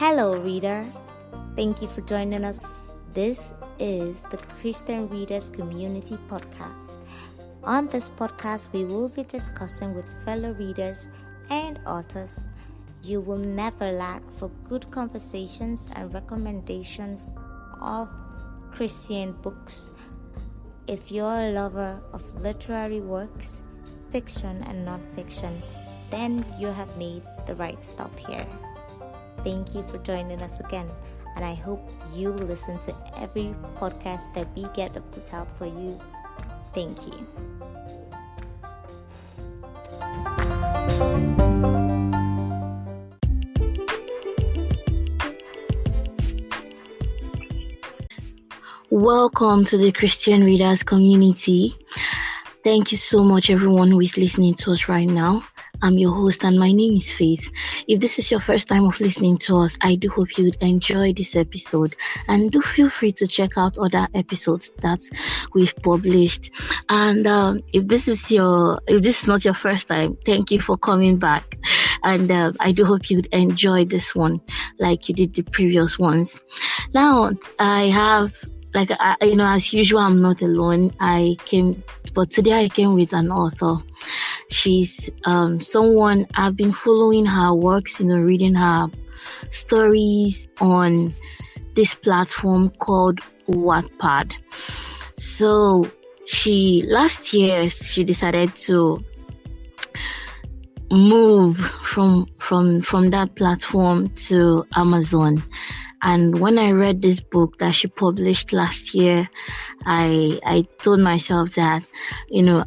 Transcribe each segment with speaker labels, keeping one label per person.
Speaker 1: Hello, reader. Thank you for joining us. This is the Christian Readers Community Podcast. On this podcast, we will be discussing with fellow readers and authors. You will never lack for good conversations and recommendations of Christian books. If you're a lover of literary works, fiction and non-fiction, then you have made the right stop here. Thank you for joining us again, and I hope you listen to every podcast that we get to put out for you. Thank you.
Speaker 2: Welcome to the Christian Readers Community. Thank you so much, everyone who is listening to us right now. I'm your host, and my name is Faith. If this is your first time of listening to us, I do hope you would enjoy this episode, and do feel free to check out other episodes that we've published. And if this is not your first time, thank you for coming back. And I do hope you'd enjoy this one like you did the previous ones. Now, I have, as usual, I'm not alone. But today I came with an author. She's someone I've been following her works, reading her stories on this platform called Wattpad. So last year she decided to move from that platform to Amazon. And when I read this book that she published last year, I told myself that,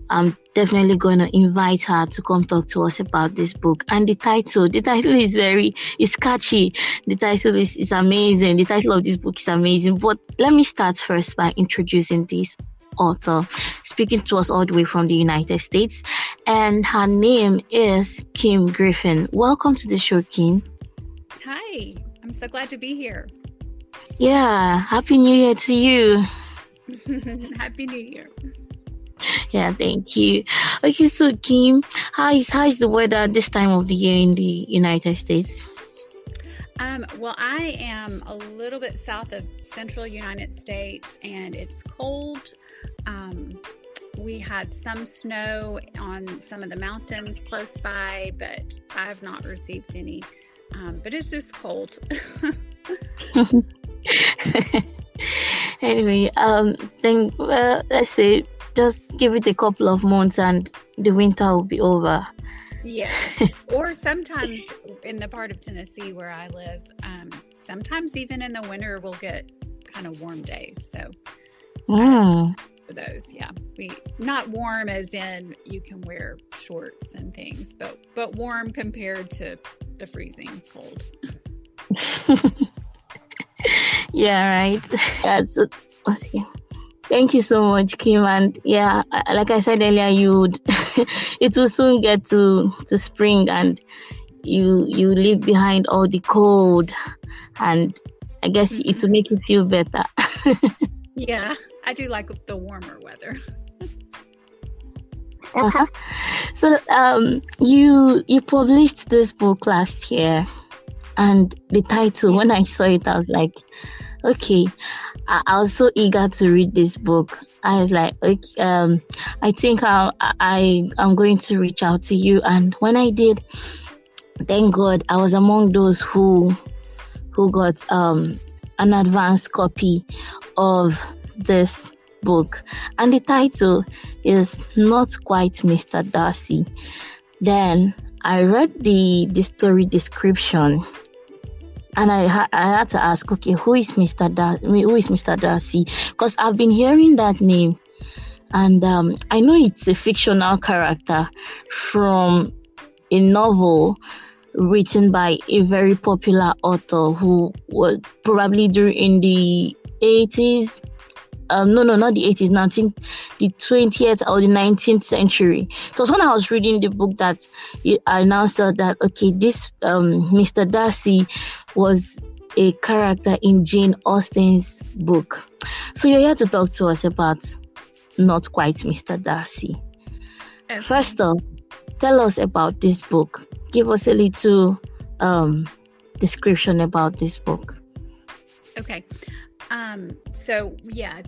Speaker 2: I'm definitely going to invite her to come talk to us about this book. And the title is catchy. The title is amazing. The title of this book is amazing. But let me start first by introducing this author, speaking to us all the way from the United States. And her name is Kim Griffin. Welcome to the show, Kim.
Speaker 3: Hi. I'm so glad to be here.
Speaker 2: Yeah, Happy New Year to you.
Speaker 3: Happy New Year.
Speaker 2: Yeah, thank you. Okay, so Kim, how is the weather this time of the year in the United States?
Speaker 3: Well, I am a little bit south of central United States, and it's cold. We had some snow on some of the mountains close by, but I've not received any. But it's just cold.
Speaker 2: Anyway, let's say just give it a couple of months and the winter will be over.
Speaker 3: Yes. Or sometimes in the part of Tennessee where I live, sometimes even in the winter we'll get kind of warm days. So for those, yeah, not warm as in you can wear shorts and things, but warm compared to the freezing cold.
Speaker 2: Yeah, right. That's thank you so much, Kim. And yeah, like I said earlier, it will soon get to spring, and you leave behind all the cold, and I guess it will make you feel better.
Speaker 3: Yeah, I do like the warmer weather.
Speaker 2: Uh-huh. So you published this book last year, and the title, when I saw it, I was like, okay. I was so eager to read this book. I was like, okay, I think I'm going to reach out to you. And when I did, thank God, I was among those who got an advanced copy of this book. And the title is Not Quite Mr. Darcy. Then I read the story description, and I had to ask, okay, who is Mr. Darcy? Because I've been hearing that name, and I know it's a fictional character from a novel written by a very popular author who was probably in the 80s. No, not the 80s, now I think the 20th or the 19th century. So it was when I was reading the book that I announced that, okay, this Mr. Darcy was a character in Jane Austen's book. So you're here to talk to us about Not Quite Mr. Darcy. Okay. First off, tell us about this book. Give us a little description about this book.
Speaker 3: Okay. So yeah,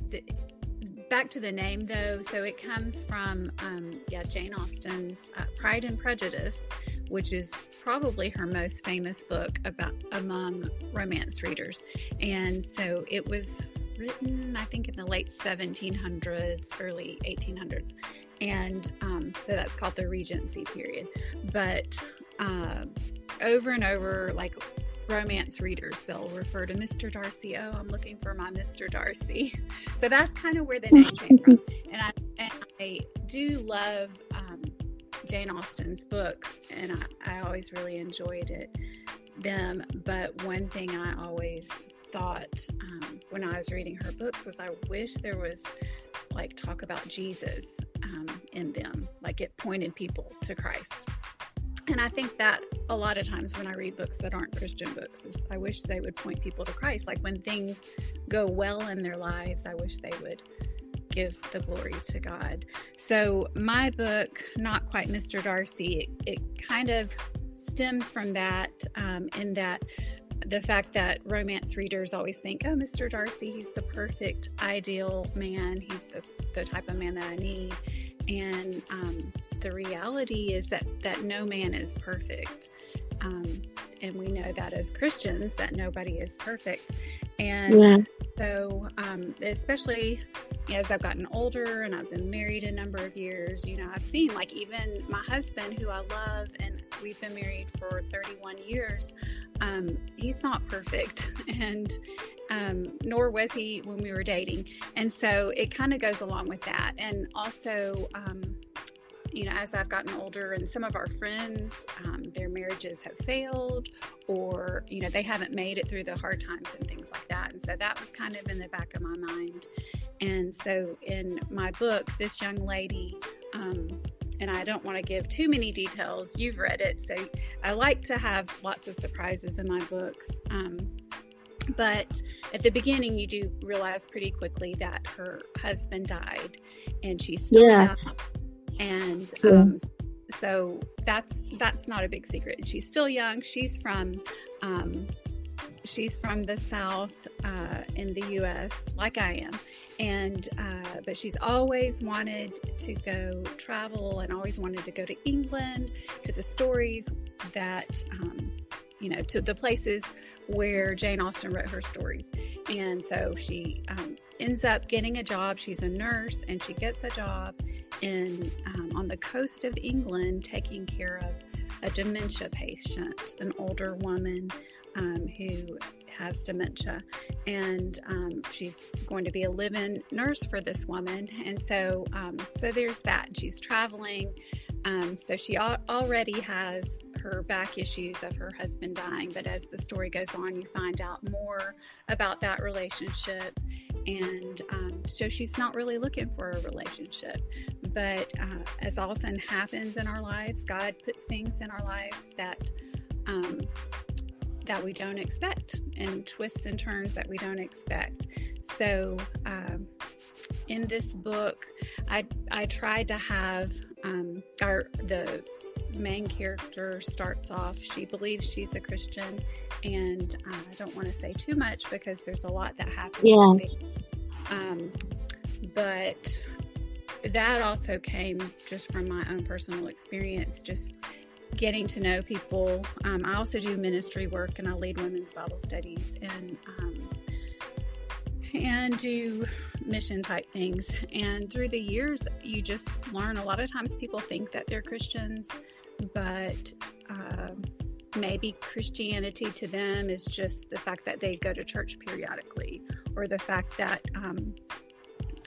Speaker 3: back to the name though. So it comes from, Jane Austen's Pride and Prejudice, which is probably her most famous book among romance readers. And so it was written, I think, in the late 1700s, early 1800s. And so that's called the Regency period. But over and over, like, romance readers, they'll refer to Mr. Darcy. Oh, I'm looking for my Mr. Darcy. So that's kind of where the name came from. And I do love Jane Austen's books, and I always really enjoyed them. But one thing I always thought when I was reading her books was, I wish there was like talk about Jesus in them, like it pointed people to Christ. And I think that a lot of times when I read books that aren't Christian books, I wish they would point people to Christ. Like when things go well in their lives, I wish they would give the glory to God. So my book, Not Quite Mr. Darcy, it kind of stems from that, in that the fact that romance readers always think, oh, Mr. Darcy, he's the perfect, ideal man. He's the type of man that I need. And the reality is that no man is perfect. And we know that as Christians, that nobody is perfect. And so, especially as I've gotten older and I've been married a number of years, I've seen, like, even my husband, who I love, and we've been married for 31 years, he's not perfect. And nor was he when we were dating. And so it kind of goes along with that. And also, as I've gotten older, and some of our friends, their marriages have failed, or, they haven't made it through the hard times and things like that. And so that was kind of in the back of my mind. And so in my book, this young lady, and I don't want to give too many details, you've read it, so I like to have lots of surprises in my books. But at the beginning, you do realize pretty quickly that her husband died, and she's still young. And so that's not a big secret. And she's still young. She's from the South in the U.S., like I am, and but she's always wanted to go travel, and always wanted to go to England, to the stories that to the places where Jane Austen wrote her stories. And so she ends up getting a job. She's a nurse, and she gets a job on the coast of England, taking care of a dementia patient, an older woman who has dementia. And she's going to be a live-in nurse for this woman. And so there's that. She's traveling. So she already has her back issues of her husband dying, but as the story goes on, you find out more about that relationship. And so she's not really looking for a relationship, but as often happens in our lives, God puts things in our lives that we don't expect, and twists and turns that we don't expect. So in this book, I tried to have the main character starts off, she believes she's a Christian, and I don't want to say too much because there's a lot that happens. But that also came just from my own personal experience, just getting to know people. I also do ministry work, and I lead women's Bible studies, and do mission type things. And through the years, you just learn, a lot of times people think that they're Christians, but maybe Christianity to them is just the fact that they go to church periodically, or the fact that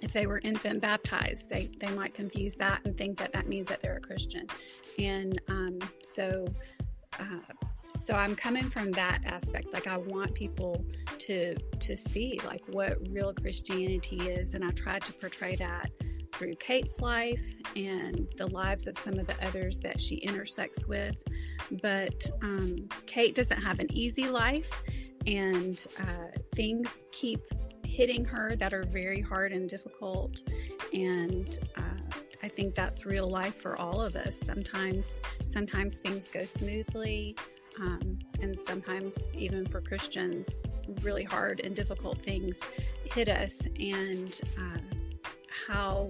Speaker 3: if they were infant baptized, they might confuse that and think that means that they're a Christian. And so I'm coming from that aspect. Like, I want people to see like what real Christianity is, and I tried to portray that through Kate's life and the lives of some of the others that she intersects with. But Kate doesn't have an easy life, and things keep hitting her that are very hard and difficult. And I think that's real life for all of us. Sometimes things go smoothly. and sometimes even for Christians, really hard and difficult things hit us, and how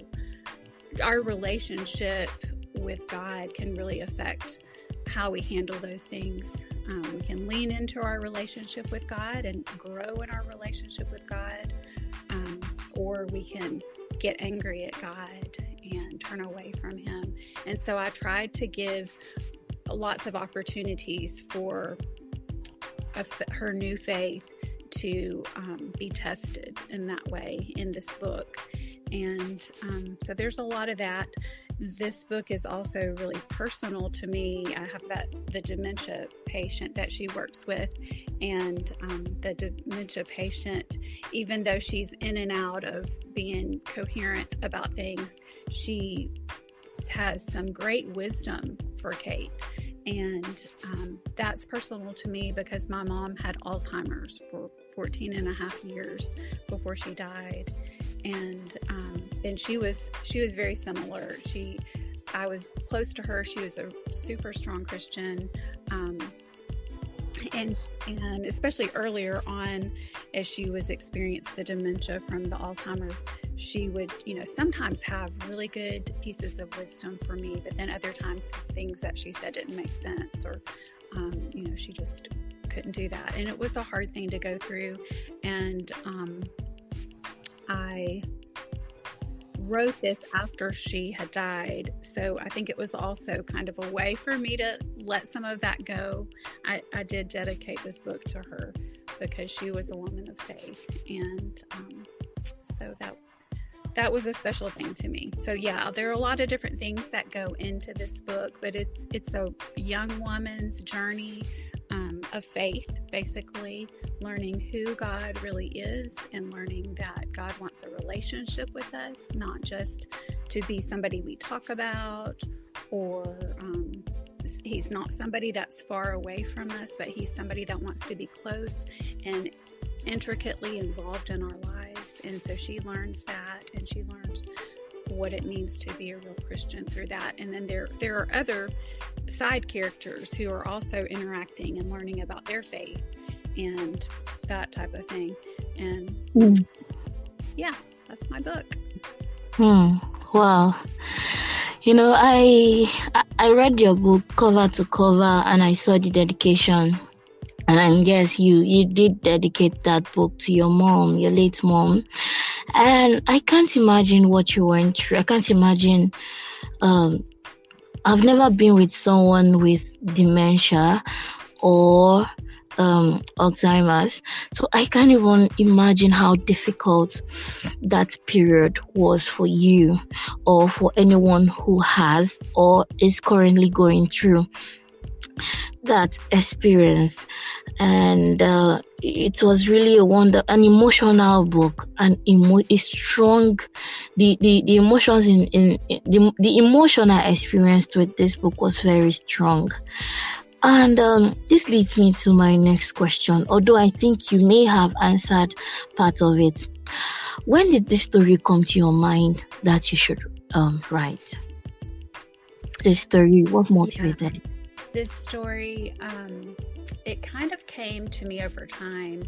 Speaker 3: our relationship with God can really affect how we handle those things. We can lean into our relationship with God and grow in our relationship with God, or we can get angry at God and turn away from Him. And so I tried to give lots of opportunities for her new faith to be tested in that way in this book. And so there's a lot of that. This book is also really personal to me. I have the dementia patient that she works with, and the dementia patient, even though she's in and out of being coherent about things, she has some great wisdom for Kate. And that's personal to me because my mom had Alzheimer's for 14 and a half years before she died. And she was very similar. I was close to her. She was a super strong Christian. And especially earlier on, as she was experiencing the dementia from the Alzheimer's, she would, sometimes have really good pieces of wisdom for me, but then other times things that she said didn't make sense, or, she just couldn't do that. And it was a hard thing to go through. And I wrote this after she had died, so I think it was also kind of a way for me to let some of that go. I did dedicate this book to her because she was a woman of faith, and so that was a special thing to me. So yeah, there are a lot of different things that go into this book, but it's a young woman's journey of faith, basically learning who God really is and learning that God wants a relationship with us, not just to be somebody we talk about, or He's not somebody that's far away from us, but He's somebody that wants to be close and intricately involved in our lives. And so she learns that, and she learns what it means to be a real Christian through that. And then there are other side characters who are also interacting and learning about their faith and that type of thing. And yeah, that's my book.
Speaker 2: Wow. I read your book cover to cover, and I saw the dedication. And I guess you did dedicate that book to your mom, your late mom. And I can't imagine what you went through. I can't imagine. I've never been with someone with dementia or Alzheimer's, so I can't even imagine how difficult that period was for you or for anyone who has or is currently going through that experience. And it was really an emotional book, and it's strong. The emotions in the emotional experience with this book was very strong. And this leads me to my next question, although I think you may have answered part of it. When did this story come to your mind that you should write this story? What motivated it?
Speaker 3: This story, it kind of came to me over time.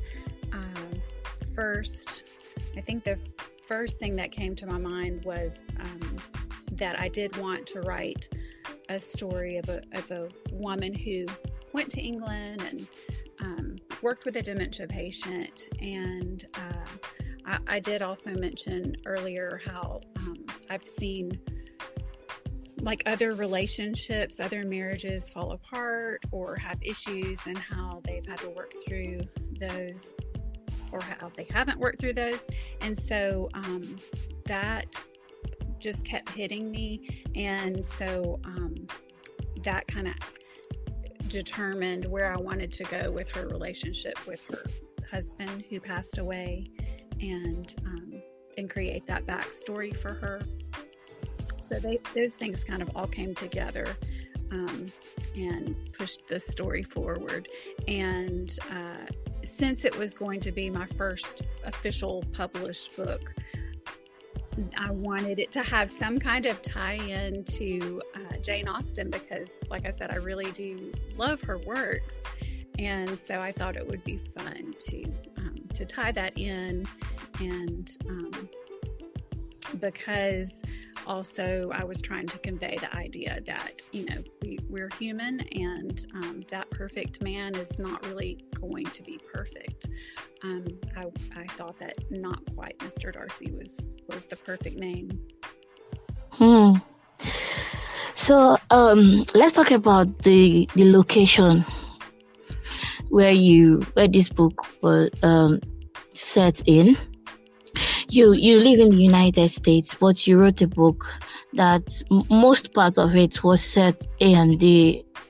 Speaker 3: First, I think the first thing that came to my mind was that I did want to write a story of a woman who went to England and worked with a dementia patient. And I did also mention earlier how I've seen like other relationships, other marriages fall apart or have issues, and how they've had to work through those, or how they haven't worked through those. And so that just kept hitting me. And so that kind of determined where I wanted to go with her relationship with her husband who passed away, and create that backstory for her. So those things kind of all came together and pushed the story forward. And since it was going to be my first official published book, I wanted it to have some kind of tie-in to Jane Austen because, like I said, I really do love her works, and so I thought it would be fun to tie that in, and because also I was trying to convey the idea that, you know, we're human, and that perfect man is not really going to be perfect. I thought that Not Quite Mr. Darcy was the perfect name.
Speaker 2: So let's talk about the location where this book was set in. You live in the United States, but you wrote a book that most part of it was set in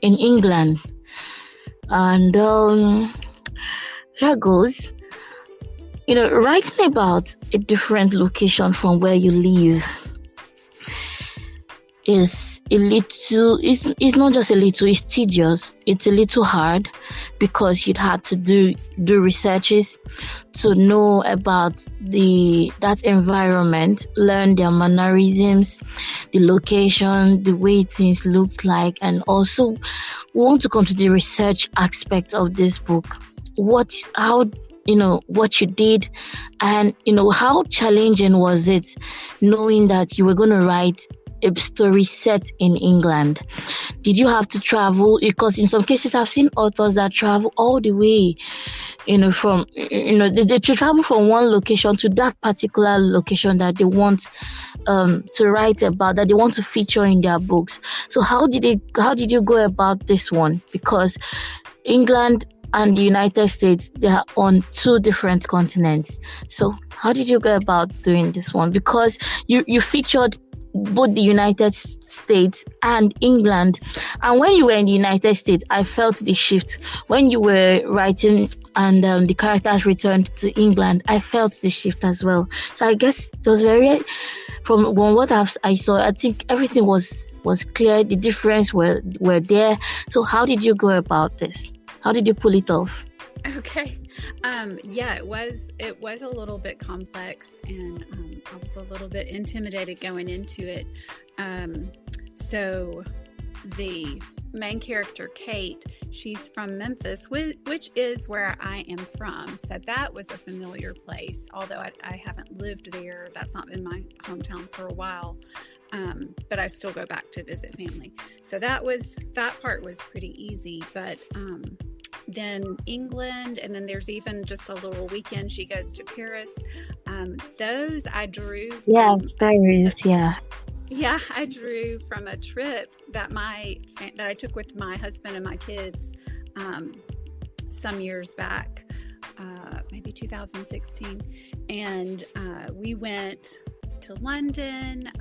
Speaker 2: England. And here goes. You know, writing about a different location from where you live is a little, it's not just a little, it's tedious. It's a little hard because you'd had to do researches to know about that environment, learn their mannerisms, the location, the way things looked like, and also want to come to the research aspect of this book. What you did, and how challenging was it knowing that you were going to write a story set in England? Did you have to travel? Because in some cases I've seen authors that travel all the way, from they travel from one location to that particular location that they want to write about, that they want to feature in their books. So how did you go about this one? Because England and the United States, they are on two different continents. So how did you go about doing this one? Because you featured both the United States and England. And when you were in the United States, I felt the shift. When you were writing and the characters returned to England, I felt the shift as well. So I guess it was from what I saw, I think everything was clear. The difference were there. So how did you go about this? How did you pull it off?
Speaker 3: Okay. It was a little bit complex, and I was a little bit intimidated going into it. So the main character, Kate, she's from Memphis, which is where I am from. So that was a familiar place, although I haven't lived there. That's not been my hometown for a while. But I still go back to visit family. So that part was pretty easy, but then England, and then there's even just a little weekend she goes to Paris. Those I drew from,
Speaker 2: Paris, yeah.
Speaker 3: Yeah, I drew from a trip that I took with my husband and my kids some years back, maybe 2016, and we went to London,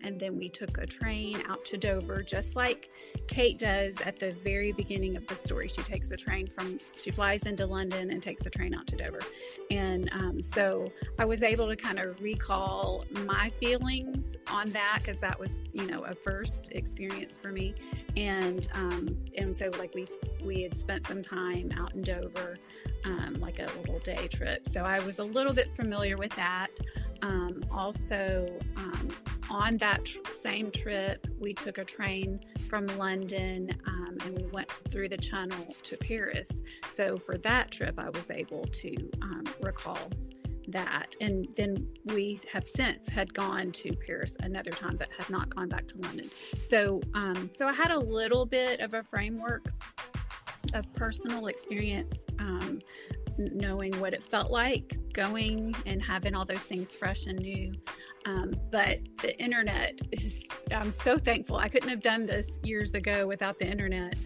Speaker 3: and then we took a train out to Dover, just like Kate does at the very beginning of the story. She flies into London and takes a train out to Dover. And so I was able to kind of recall my feelings on that, because that was, a first experience for me. And so like we had spent some time out in Dover, like a little day trip. So I was a little bit familiar with that. Also, on that same trip, we took a train from London, and we went through the Channel to Paris. So for that trip, I was able to recall that. And then we have since had gone to Paris another time, but have not gone back to London. So I had a little bit of a framework of personal experience, knowing what it felt like going and having all those things fresh and new. But the internet I'm so thankful. I couldn't have done this years ago without the internet,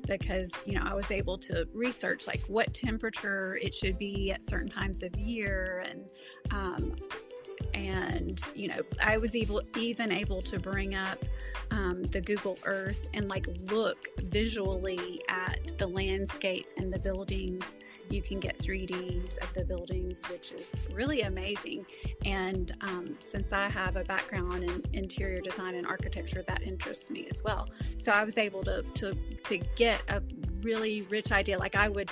Speaker 3: because, I was able to research like what temperature it should be at certain times of year. And I was even able to bring up the Google Earth and like look visually at the landscape and the buildings. You can get 3Ds of the buildings, which is really amazing. And since I have a background in interior design and architecture, that interests me as well. So I was able to get a really rich idea. Like I would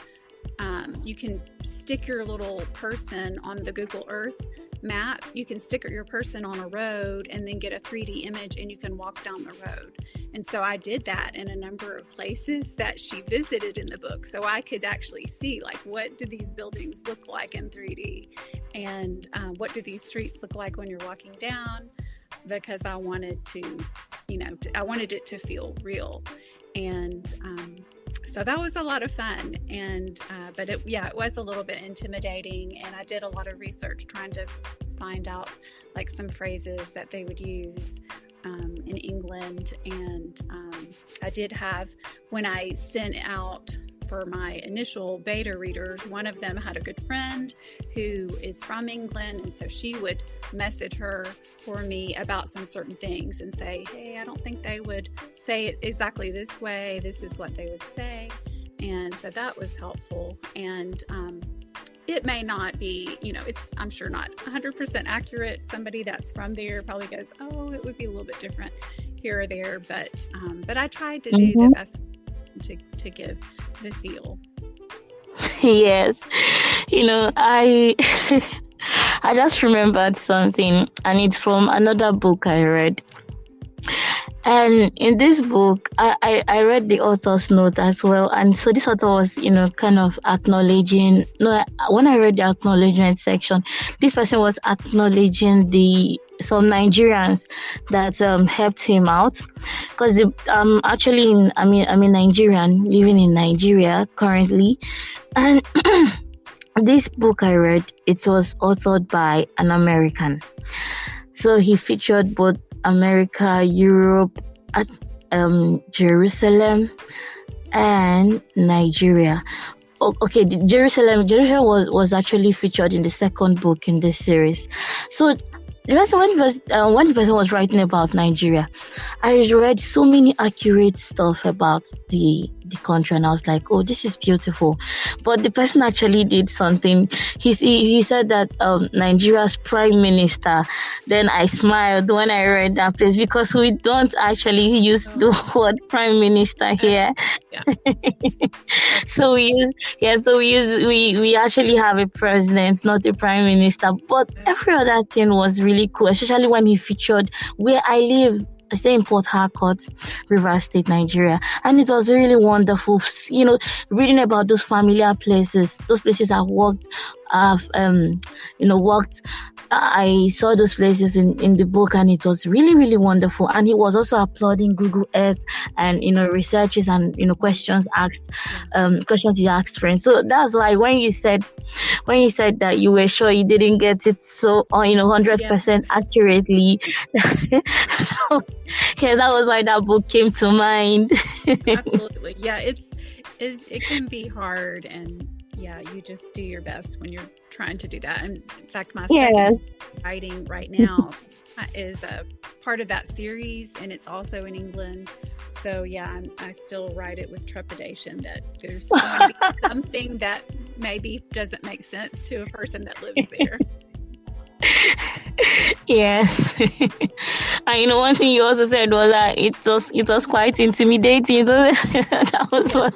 Speaker 3: you can stick your little person on the Google Earth map. You can stick your person on a road and then get a 3D image, and you can walk down the road. And so I did that in a number of places that she visited in the book, so I could actually see, like, what do these buildings look like in 3D, and what do these streets look like when you're walking down, because I wanted to, I wanted it to feel real. And so that was a lot of fun. And but it was a little bit intimidating, and I did a lot of research trying to find out, like, some phrases that they would use in England. And I did have, when I sent out for my initial beta readers, one of them had a good friend who is from England, and so she would message her for me about some certain things and say, hey, I don't think they would say it exactly this way. This is what they would say. And so that was helpful. And it may not be, I'm sure not 100% accurate. Somebody that's from there probably goes, oh, it would be a little bit different here or there. But I tried to do the best to give the feel.
Speaker 2: Yes. I I just remembered something, and it's from another book I read. And in this book, I read the author's note as well. And so this author was, kind of acknowledging, when I read the acknowledgement section, this person was acknowledging some Nigerians that helped him out, because I'm Nigerian, living in Nigeria currently. And this book I read, it was authored by an American. So he featured both America, Europe, Jerusalem, and Nigeria. Okay, Jerusalem was actually featured in the second book in this series. So when the person was writing about Nigeria, I read so many accurate stuff about the country, and I was like, oh, this is beautiful. But the person actually did something. He said that Nigeria's prime minister. Then I smiled when I read that place, because we don't actually use the word prime minister here.
Speaker 3: Yeah.
Speaker 2: So we actually have a president, not a prime minister. But every other thing was really cool, especially when he featured where I live. I stay in Port Harcourt, Rivers State, Nigeria, and it was really wonderful. Reading about those familiar places, those places I've worked. I saw those places in the book, and it was really, really wonderful. And he was also applauding Google Earth and researches and questions he asked friends. So that's why when you said that you were sure you didn't get it so 100% accurately, that was why that book came to mind.
Speaker 3: Absolutely, yeah. It can be hard, and yeah, you just do your best when you're trying to do that. And in fact, my second writing right now is a part of that series, and it's also in England. So yeah, I still write it with trepidation that there's going to be something that maybe doesn't make sense to a person that lives there.
Speaker 2: Yes. And one thing you also said was that it was quite intimidating. That was what.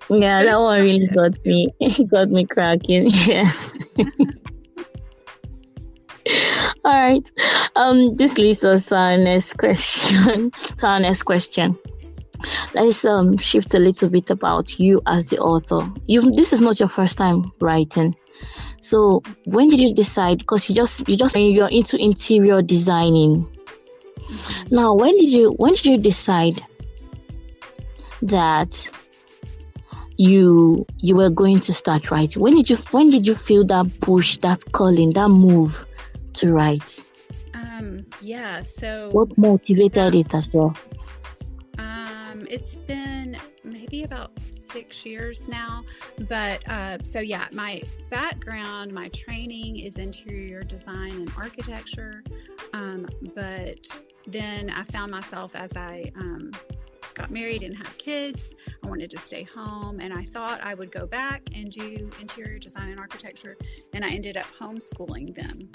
Speaker 2: Yeah, that one really got me cracking. Yes. All right. This leads us to our next question. Let's shift a little bit about you as the author. This is not your first time writing. So when did you decide? Because you're into interior designing. Now, when did you decide that you were going to start writing? When did you feel that push, that calling, that move to write?
Speaker 3: So
Speaker 2: what motivated it as well?
Speaker 3: It's been maybe about 6 years now, but my background, my training is interior design and architecture, but then I found myself, as I got married and had kids, I wanted to stay home, and I thought I would go back and do interior design and architecture, and I ended up homeschooling them.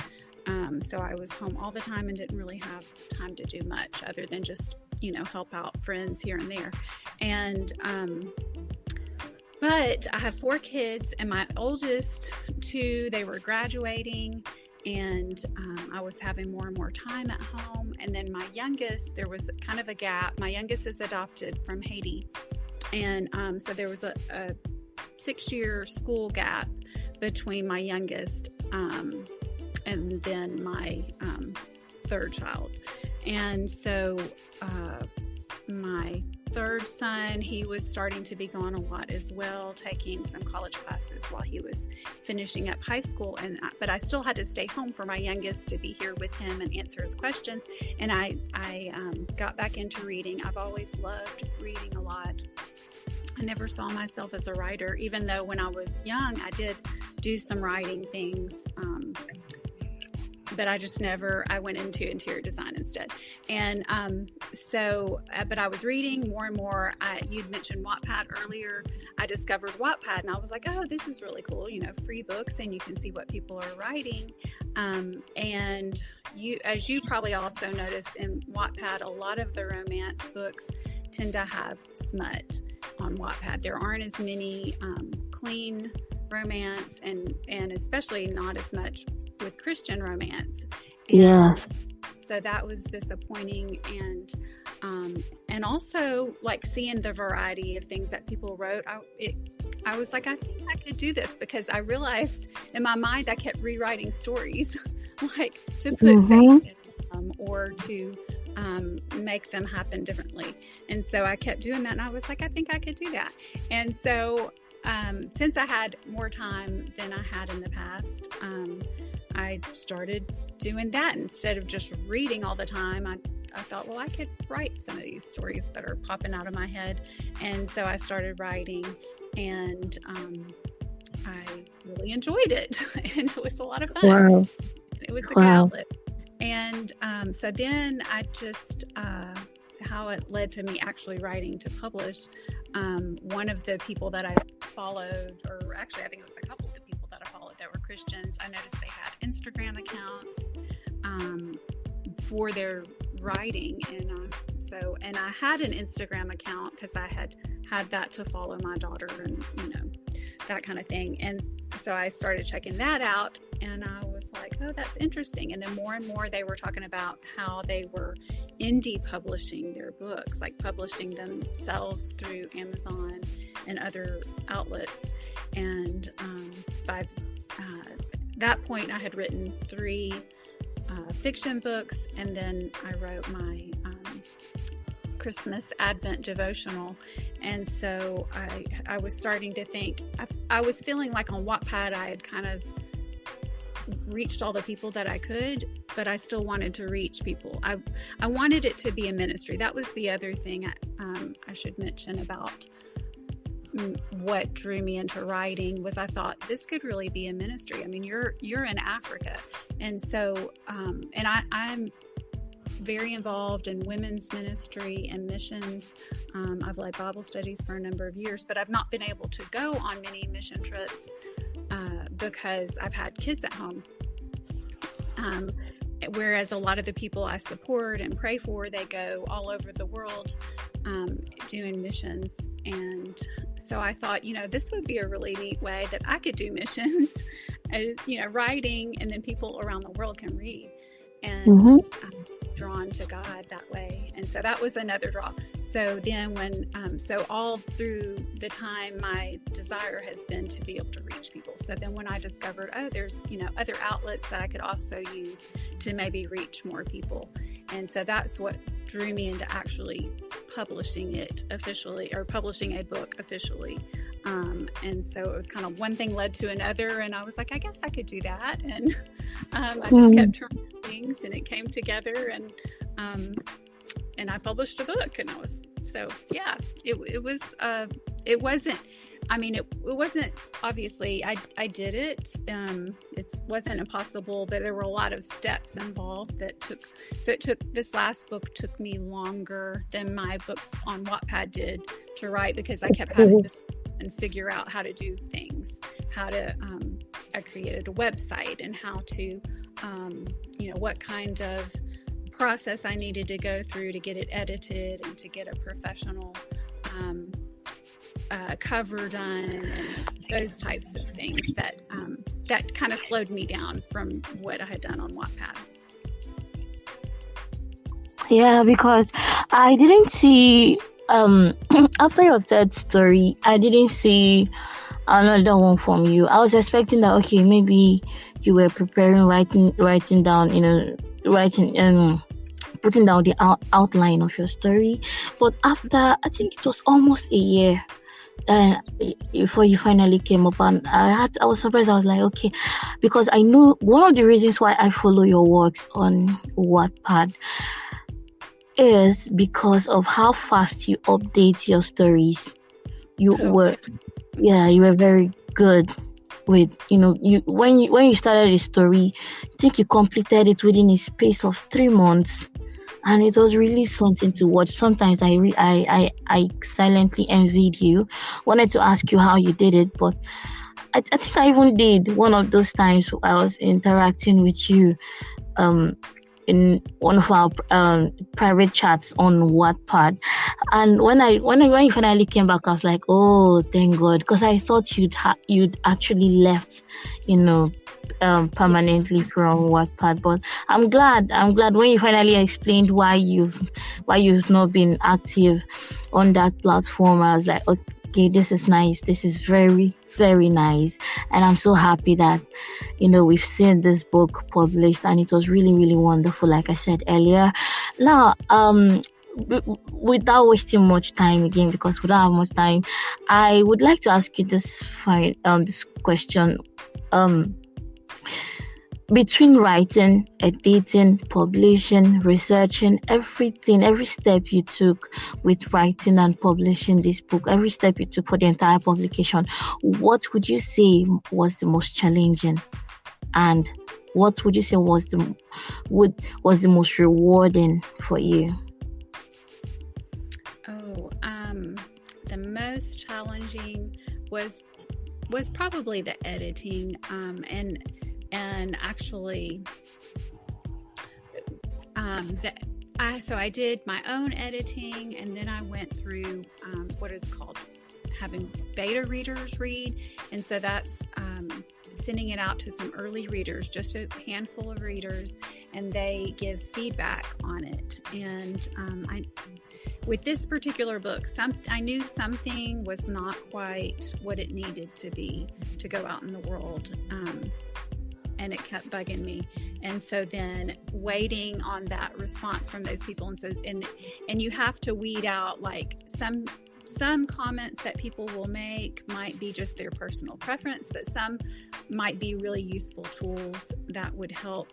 Speaker 3: So I was home all the time and didn't really have time to do much other than just help out friends here and there. And, but I have 4 kids, and my oldest 2, they were graduating, and I was having more and more time at home. And then my youngest, there was kind of a gap. My youngest is adopted from Haiti. And so there was a 6-year school gap between my youngest and then my 3rd child. And so my 3rd son, he was starting to be gone a lot as well, taking some college classes while he was finishing up high school. But I still had to stay home for my youngest to be here with him and answer his questions. And I got back into reading. I've always loved reading a lot. I never saw myself as a writer, even though when I was young, I did do some writing things. But I went into interior design instead. And but I was reading more and more. You'd mentioned Wattpad earlier. I discovered Wattpad, and I was like, oh, this is really cool. Free books, and you can see what people are writing. And as you probably also noticed in Wattpad, a lot of the romance books tend to have smut on Wattpad. There aren't as many clean romance, and especially not as much with Christian romance. And
Speaker 2: yes.
Speaker 3: So that was disappointing, and also like seeing the variety of things that people wrote. I was like, I think I could do this, because I realized in my mind I kept rewriting stories, like to put faith in them or to make them happen differently. And so I kept doing that, and I was like, I think I could do that. And so since I had more time than I had in the past, I started doing that. Instead of just reading all the time, I thought, well, I could write some of these stories that are popping out of my head. And so I started writing, and I really enjoyed it. And it was a lot of fun.
Speaker 2: Wow.
Speaker 3: It was a good outlet. And so then I just, how it led to me actually writing to publish, one of the people that I followed, or actually I think it was a couple of the people that I followed that were Christians, I noticed they had Instagram accounts for their writing. And I had an Instagram account because I had that to follow my daughter and, that kind of thing. And so I started checking that out, and I was like, oh, that's interesting. And then more and more they were talking about how they were indie publishing their books, like publishing themselves through Amazon and other outlets. And by that point, I had written 3 fiction books, and then I wrote my Christmas Advent devotional. And so I was starting to think, I was feeling like on Wattpad I had kind of reached all the people that I could, but I still wanted to reach people. I wanted it to be a ministry. That was the other thing I should mention about what drew me into writing, was I thought this could really be a ministry. I mean, you're in Africa, and so and I'm very involved in women's ministry and missions. I've led Bible studies for a number of years, but I've not been able to go on many mission trips because I've had kids at home. Whereas a lot of the people I support and pray for, they go all over the world doing missions. And so I thought, this would be a really neat way that I could do missions, writing, and then people around the world can read. And drawn to God that way. And so that was another draw. So then so all through the time, my desire has been to be able to reach people. So then when I discovered, there's, other outlets that I could also use to maybe reach more people. And so that's what drew me into actually publishing it officially, or publishing a book officially. And so it was kind of one thing led to another, and I was like, I guess I could do that. And I just kept trying things, and it came together, and I published a book, and it wasn't obviously, I did it. It wasn't impossible, but there were a lot of steps involved this last book took me longer than my books on Wattpad did to write, because I kept having to and figure out how to do things, I created a website, and how to, what kind of process I needed to go through to get it edited and to get a professional cover done, and those types of things that kind of slowed me down from what I had done on Wattpad.
Speaker 2: Yeah, because I didn't see after your third story, I didn't see another one from you. I was expecting that, okay, maybe you were preparing, writing down, putting down the outline of your story. But after, I think it was almost a year before you finally came up, and I was surprised. I was like, okay, because I knew one of the reasons why I follow your works on Wattpad is because of how fast you update your stories. You were very good with, when you started a story, I think you completed it within a space of 3 months, and it was really something to watch. Sometimes I silently envied you, wanted to ask you how you did it, but I think I even did one of those times I was interacting with you in one of our private chats on Wattpad, and when you finally came back, I was like, oh, thank God, because I thought you'd actually left, permanently from Wattpad. But I'm glad when you finally explained why you've not been active on that platform. I was like, okay, this is nice. This is very, very nice. And I'm so happy that, we've seen this book published, and it was really, really wonderful, like I said earlier. Now, without wasting much time again, because we don't have much time, I would like to ask you this question. Between writing, editing, publishing, researching, everything, every step you took with writing and publishing this book, every step you took for the entire publication, what would you say was the most challenging? And what would you say was the most rewarding for you?
Speaker 3: The most challenging was probably the editing, and actually, so I did my own editing, and then I went through what is called having beta readers read, and so that's sending it out to some early readers, just a handful of readers, and they give feedback on it. And with this particular book, I knew something was not quite what it needed to be to go out in the world. And it kept bugging me, and so then waiting on that response from those people, and you have to weed out, like, some comments that people will make might be just their personal preference, but some might be really useful tools that would help.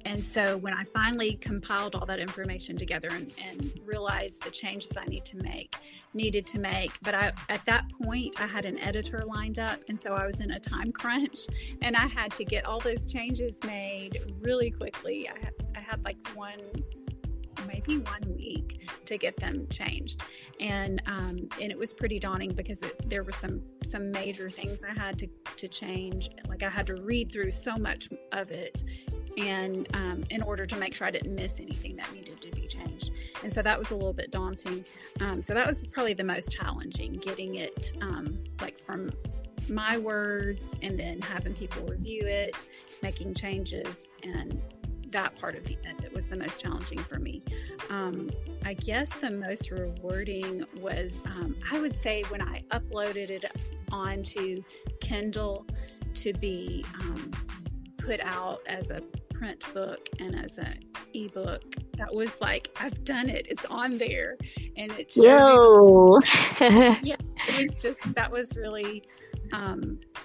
Speaker 3: And so when I finally compiled all that information together and realized the changes I needed to make, but at that point I had an editor lined up, and so I was in a time crunch, and I had to get all those changes made really quickly. I had like maybe 1 week to get them changed, and it was pretty daunting because there were some major things I had to change. Like, I had to read through so much of it, and in order to make sure I didn't miss anything that needed to be changed. And so that was a little bit daunting. So that was probably the most challenging, getting it like from my words, and then having people review it, making changes, and that part of it was the most challenging for me. I guess the most rewarding was, I would say, when I uploaded it onto Kindle to be put out as a print book and as an ebook. That was like, I've done it. It's on there, and it shows you. Yeah, that was really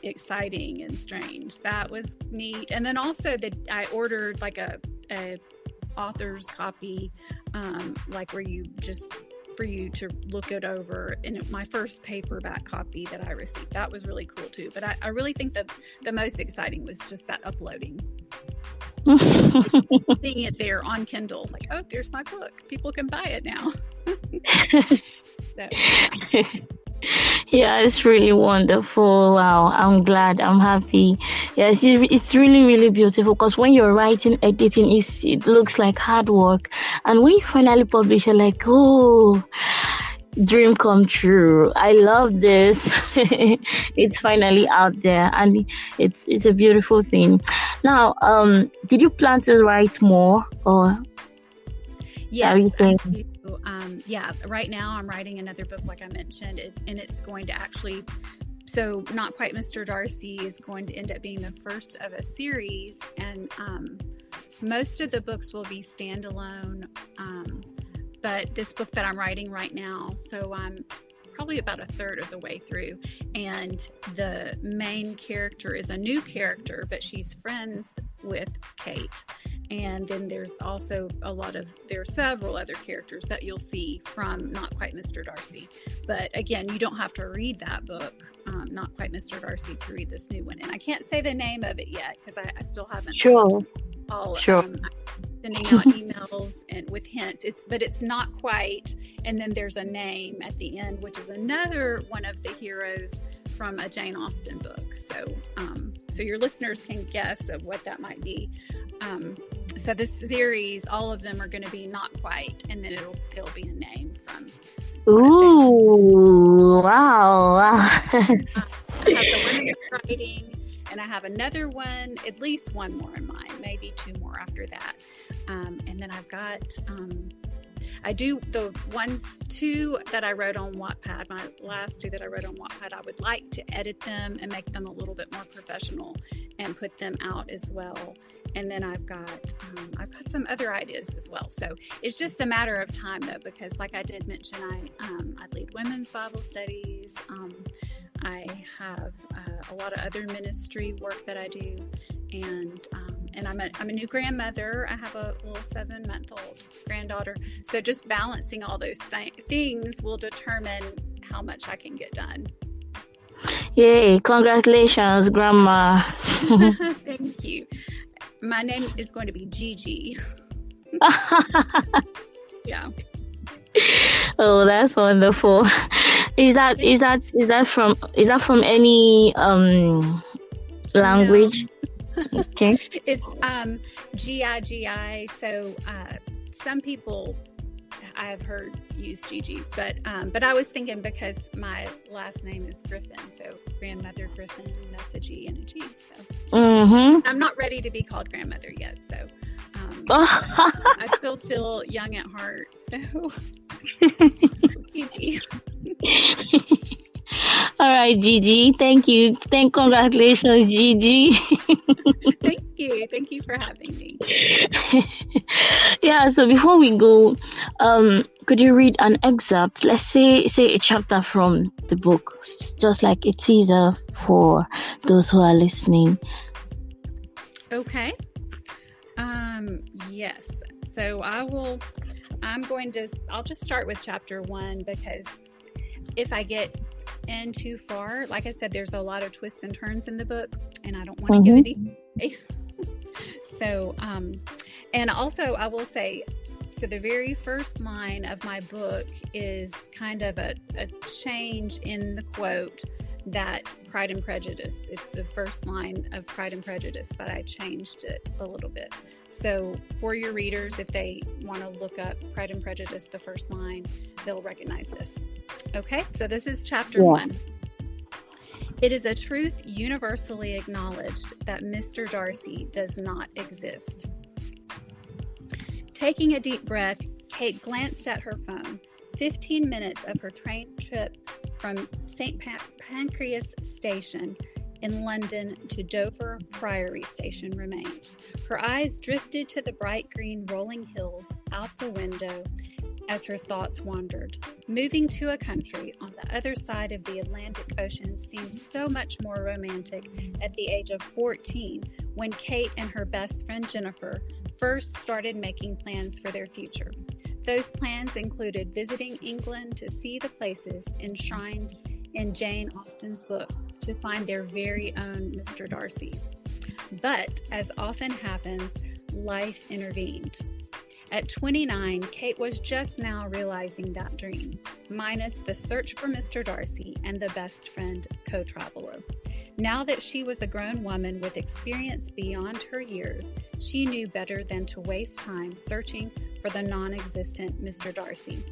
Speaker 3: exciting and strange. That was neat. And then also that I ordered like a author's copy, like where for you to look it over. And my first paperback copy that I received, that was really cool too. But I really think that the most exciting was just that uploading. Seeing it there on Kindle, like, oh, there's my book. People can buy it now. So,
Speaker 2: Yeah, it's really wonderful. Wow, I'm glad. I'm happy. Yes, it's really, really beautiful because when you're writing, editing, it looks like hard work. And when you finally publish, you're like, oh, dream come true. I love this. It's finally out there and it's a beautiful thing. Now, did you plan to write more or
Speaker 3: Yes, I do. Yeah, right now I'm writing another book, like I mentioned, and it's going to actually, so Not Quite Mr. Darcy is going to end up being the first of a series, and most of the books will be standalone, but this book that I'm writing right now, so I'm probably about a third of the way through, and the main character is a new character, but she's friends with Kate. And then there's also there are several other characters that you'll see from Not Quite Mr. Darcy. But again, you don't have to read that book, Not Quite Mr. Darcy, to read this new one. And I can't say the name of it yet because I still haven't.
Speaker 2: Sure.
Speaker 3: Sure. Sending out emails and with hints. But it's not quite. And then there's a name at the end, which is another one of the heroes from a Jane Austen book. So your listeners can guess of what that might be. So this series, all of them are going to be not quite, and then there'll be a name from.
Speaker 2: Ooh, wow!
Speaker 3: I have the one I'm writing, and I have another one, at least one more in mind, maybe two more after that, and then I've got. I do the two that I wrote on Wattpad, my last two that I wrote on Wattpad, I would like to edit them and make them a little bit more professional and put them out as well. And then I've got some other ideas as well. So it's just a matter of time though, because like I did mention, I lead women's Bible studies. I have a lot of other ministry work that I do. And I'm a new grandmother. I have a little 7-month-old granddaughter. So just balancing all those things will determine how much I can get done.
Speaker 2: Yay! Congratulations, Grandma.
Speaker 3: Thank you. My name is going to be Gigi. Yeah.
Speaker 2: Oh, that's wonderful. Is that from any language? No. Okay.
Speaker 3: It's Gigi. So some people I've heard use Gigi, but I was thinking because my last name is Griffin, so Grandmother Griffin, that's a G and a G. So I'm not ready to be called grandmother yet, so I still feel young at heart. So Gigi.
Speaker 2: All right, Gigi. Thank you. Congratulations, Gigi.
Speaker 3: Thank you for having me.
Speaker 2: Yeah. So before we go, could you read an excerpt? Let's say a chapter from the book, just like a teaser for those who are listening.
Speaker 3: Okay. Yes. So I'll just start with chapter 1 because if I get in too far, like I said, there's a lot of twists and turns in the book, and I don't want to give anything away. So, and also I will say, so the very first line of my book is kind of a change in the quote that Pride and Prejudice. It's the first line of Pride and Prejudice, but I changed it a little bit. So for your readers, if they want to look up Pride and Prejudice, the first line, they'll recognize this. Okay, so this is chapter 1. It is a truth universally acknowledged that Mr. Darcy does not exist. Taking a deep breath, Kate glanced at her phone. 15 minutes of her train trip from St. Pancras Station in London to Dover Priory Station remained. Her eyes drifted to the bright green rolling hills out the window as her thoughts wandered. Moving to a country on the other side of the Atlantic Ocean seemed so much more romantic at the age of 14 when Kate and her best friend Jennifer first started making plans for their future. Those plans included visiting England to see the places enshrined in Jane Austen's book to find their very own Mr. Darcy's. But, as often happens, life intervened. At 29, Kate was just now realizing that dream, minus the search for Mr. Darcy and the best friend co-traveler. Now that she was a grown woman with experience beyond her years, she knew better than to waste time searching for the non-existent Mr. Darcy.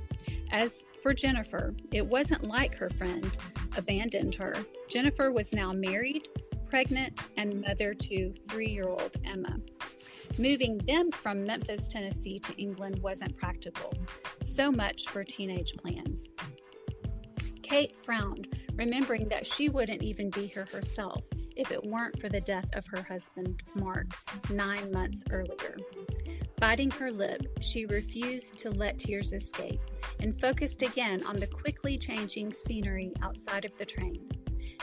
Speaker 3: As for Jennifer, it wasn't like her friend abandoned her. Jennifer was now married, pregnant, and mother to 3-year-old Emma. Moving them from Memphis, Tennessee to England wasn't practical. So much for teenage plans. Kate frowned, remembering that she wouldn't even be here herself if it weren't for the death of her husband, Mark, 9 months earlier. Biting her lip, she refused to let tears escape and focused again on the quickly changing scenery outside of the train.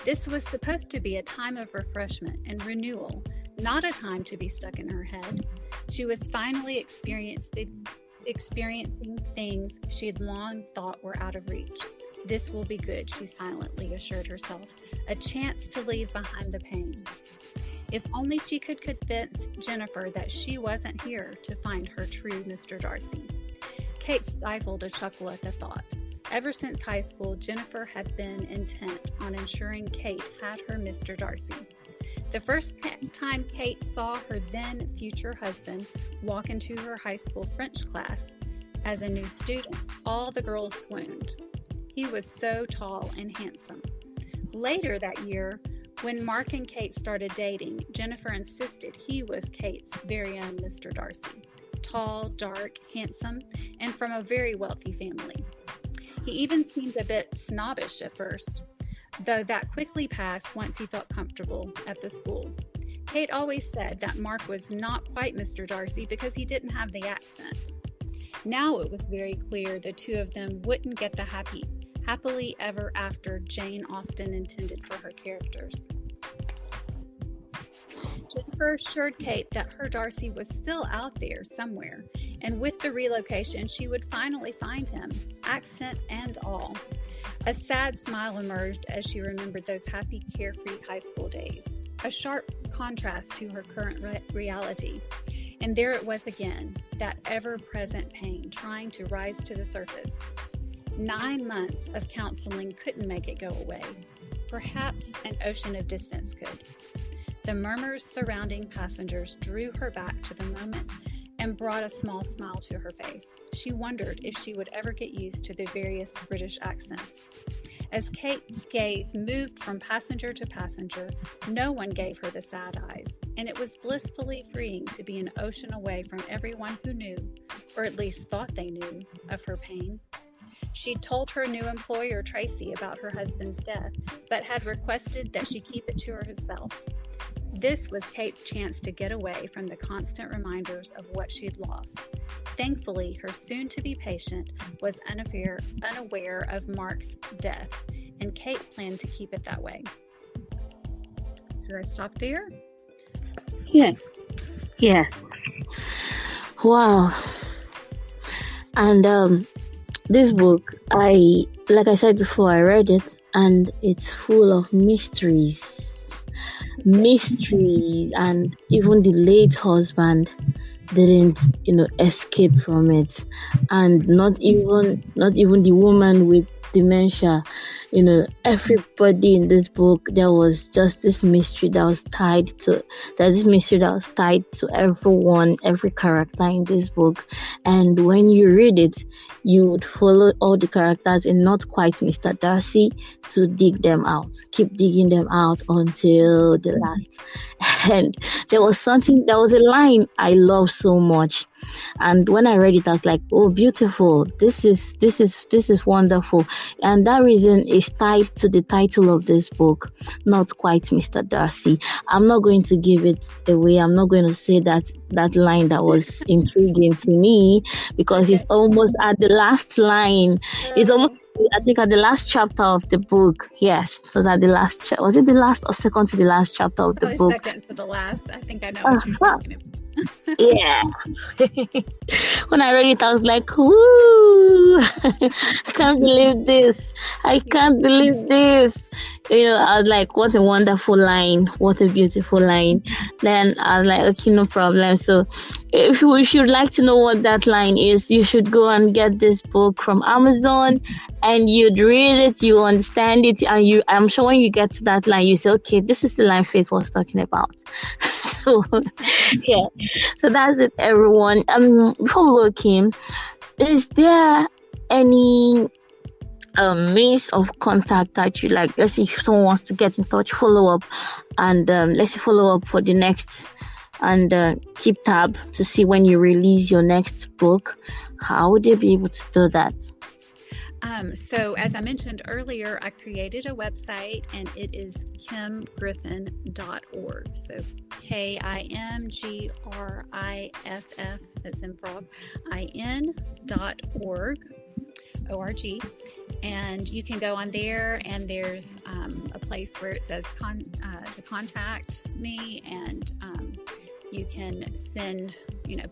Speaker 3: This was supposed to be a time of refreshment and renewal, not a time to be stuck in her head. She was finally experiencing things she had long thought were out of reach. This will be good, she silently assured herself, a chance to leave behind the pain. If only she could convince Jennifer that she wasn't here to find her true Mr. Darcy. Kate stifled a chuckle at the thought. Ever since high school, Jennifer had been intent on ensuring Kate had her Mr. Darcy. The first time Kate saw her then future husband walk into her high school French class as a new student, all the girls swooned. He was so tall and handsome. Later that year, when Mark and Kate started dating, Jennifer insisted he was Kate's very own Mr. Darcy. Tall, dark, handsome, and from a very wealthy family. He even seemed a bit snobbish at first, though that quickly passed once he felt comfortable at the school. Kate always said that Mark was not quite Mr. Darcy because he didn't have the accent. Now it was very clear the two of them wouldn't get the happily ever after Jane Austen intended for her characters. Jennifer assured Kate that her Darcy was still out there somewhere, and with the relocation, she would finally find him, accent and all. A sad smile emerged as she remembered those happy, carefree high school days, a sharp contrast to her current reality. And there it was again, that ever-present pain trying to rise to the surface. 9 months of counseling couldn't make it go away. Perhaps an ocean of distance could. The murmurs surrounding passengers drew her back to the moment and brought a small smile to her face. She wondered if she would ever get used to the various British accents. As Kate's gaze moved from passenger to passenger, no one gave her the sad eyes, and it was blissfully freeing to be an ocean away from everyone who knew, or at least thought they knew, of her pain. She'd told her new employer, Tracy, about her husband's death, but had requested that she keep it to herself. This was Kate's chance to get away from the constant reminders of what she'd lost. Thankfully, her soon-to-be patient was unaware of Mark's death, and Kate planned to keep it that way. Should I stop there?
Speaker 2: Yeah. Wow. And this book, like I said before, I read it, and it's full of mysteries, and even the late husband didn't escape from it, and not even the woman with dementia. Everybody in this book, there was just this mystery that was tied to everyone, every character in this book. And when you read it, you would follow all the characters and not quite Mr. Darcy to dig them out, keep digging them out until the last. And there was a line I love so much. And when I read it, I was like, oh, beautiful. This is wonderful. And that reason is tied to the title of this book, Not Quite Mr. Darcy. I'm not going to give it away. I'm not going to say that line that was intriguing to me, because it's almost at the last line. It's almost, I think, at the last chapter of the book. Yes, it was at the last. Was it the last or second to the last chapter of the book?
Speaker 3: Second to the last. I think I know what you're talking about.
Speaker 2: Yeah. When I read it, I was like, woo! I can't believe this. I can't believe this. I was like, what a wonderful line. What a beautiful line. Then I was like, okay, no problem. So if you should like to know what that line is, you should go and get this book from Amazon and you'd read it, you understand it, and I'm sure when you get to that line, you say, okay, this is the line Faith was talking about. So yeah. So that's it, everyone. Before we go, Kim, is there any means of contact that you like? Let's say if someone wants to get in touch, follow up, and let's say follow up for the next, and keep tab to see when you release your next book. How would they be able to do that?
Speaker 3: So as I mentioned earlier, I created a website and it is kimgriffin.org. So KIMGRIFF, that's in frog, IN.org. O-R-G. And you can go on there and there's a place where it says to contact me, and you can send,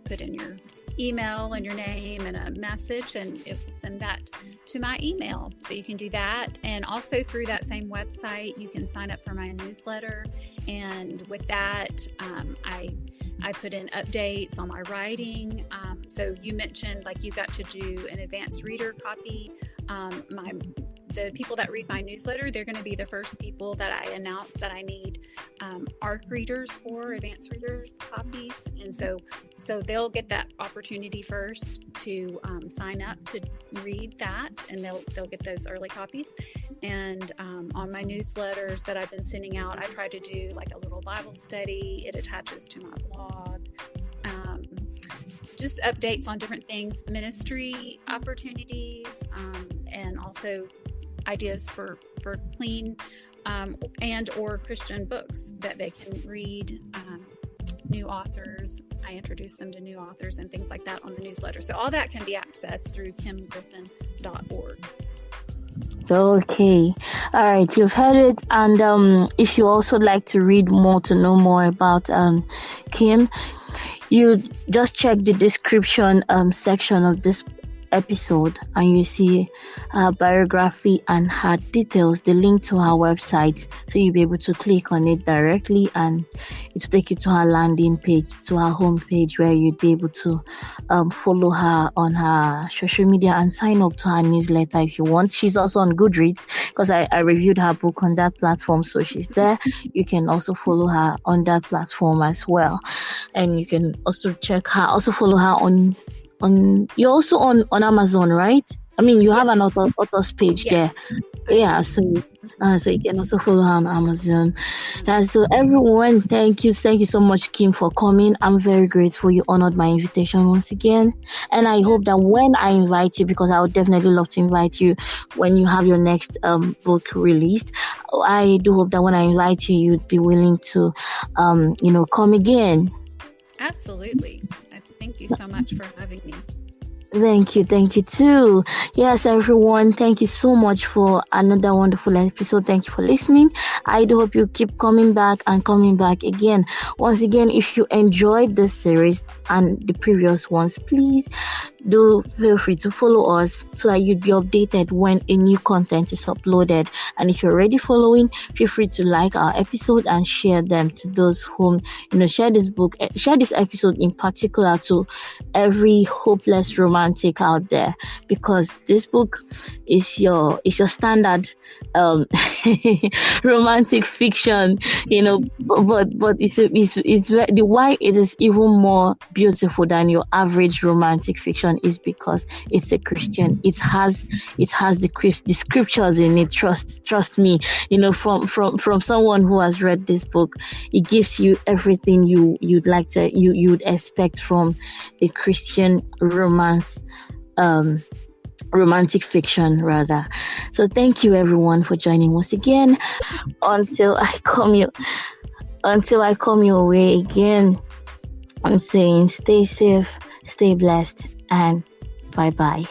Speaker 3: put in your email and your name and a message, and it will send that to my email. So you can do that. And also through that same website, you can sign up for my newsletter. And with that, I put in updates on my writing. So you mentioned like you got to do an advanced reader copy. The people that read my newsletter, they're going to be the first people that I announce that I need ARC readers for, advanced reader copies. And so they'll get that opportunity first to sign up to read that, and they'll get those early copies. And on my newsletters that I've been sending out, I try to do like a little Bible study. It attaches to my blog. Just updates on different things, ministry opportunities, and also ideas for clean and or Christian books that they can read, new authors. I introduce them to new authors and things like that on the newsletter. So all that can be accessed through kimgriffin.org.
Speaker 2: Okay. All right. You've heard it. And if you also like to read more to know more about Kim, you just check the description section of this episode and you see her biography and her details, the link to her website, so you'll be able to click on it directly and it will take you to her landing page, to her homepage, where you'd be able to follow her on her social media and sign up to her newsletter if you want. She's also on Goodreads because I reviewed her book on that platform, so she's there. You can also follow her on that platform as well, and you can also follow her on you're also on Amazon, right? I mean, you have an author's page there. Yeah, so you can also follow her on Amazon. So everyone, thank you so much, Kim, for coming. I'm very grateful you honored my invitation once again, and I hope that when I invite you, because I would definitely love to invite you when you have your next book released, I do hope that when I invite you, you'd be willing to come again.
Speaker 3: Absolutely. Thank you so much for having me.
Speaker 2: Thank you too. Yes, everyone, thank you so much for another wonderful episode. Thank you for listening. I do hope you keep coming back again. Once again, if you enjoyed this series and the previous ones, please do feel free to follow us so that you'd be updated when a new content is uploaded. And if you're already following, feel free to like our episode and share them to those whom share this episode in particular to every hopeless romantic out there, because this book is your standard romantic fiction, but it's why it is even more beautiful than your average romantic fiction is because it's a Christian. It has the scriptures in it. Trust me, from someone who has read this book, it gives you everything you'd expect from a Christian romance, romantic fiction rather. So thank you everyone for joining once again. Until I come your way again, I'm saying stay safe, stay blessed, and bye bye.